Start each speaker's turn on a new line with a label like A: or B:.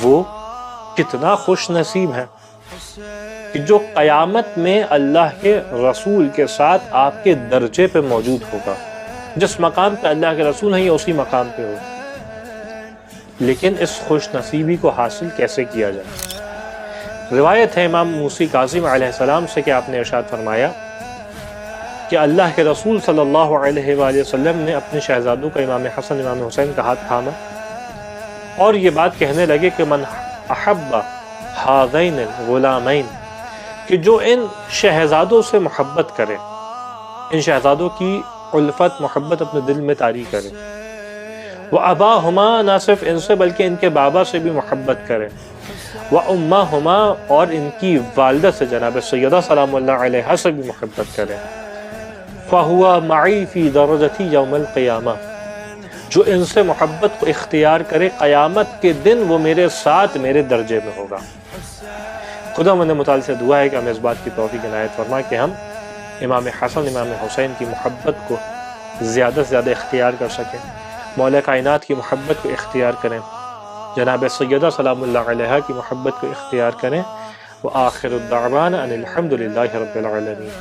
A: وہ کتنا خوش نصیب ہے کہ جو قیامت میں اللہ کے رسول کے ساتھ آپ کے درجے پہ موجود ہوگا. جس مقام پہ اللہ کے رسول ہیں اسی مقام پہ ہو. لیکن اس خوش نصیبی کو حاصل کیسے کیا جائے؟ روایت ہے امام موسی کاظم علیہ السلام سے کہ آپ نے ارشاد فرمایا کہ اللہ کے رسول صلی اللہ علیہ وآلہ وسلم نے اپنے شہزادوں کا امام حسن امام حسین کا ہاتھ تھاما اور یہ بات کہنے لگے کہ من احب ہذین الغلامین، کہ جو ان شہزادوں سے محبت کرے، ان شہزادوں کی الفت محبت اپنے دل میں طاری کرے، وَأَبَاهُمَا، نہ صرف ان سے بلکہ ان کے بابا سے بھی محبت کرے، وَأُمَّهُمَا، اور ان کی والدہ سے جناب سیدہ سلام اللہ علیہا سے بھی محبت کرے، فَهُوَ مَعِي فِي دَرَجَتِي يَوْمَ الْقِيَامَةِ، جو ان سے محبت کو اختیار کرے قیامت کے دن وہ میرے ساتھ میرے درجے میں ہوگا. خدا مند متعال سے دعا ہے کہ ہمیں اس بات کی توفیق عنایت فرما کہ ہم امام حسن امام حسین کی محبت کو زیادہ سے زیادہ اختیار کر سکیں، مولا کائنات کی محبت کو اختیار کریں، جناب سیدہ سلام اللہ علیہا کی محبت کو اختیار کریں. وآخر الدعوانا ان الحمد للہ رب العالمین.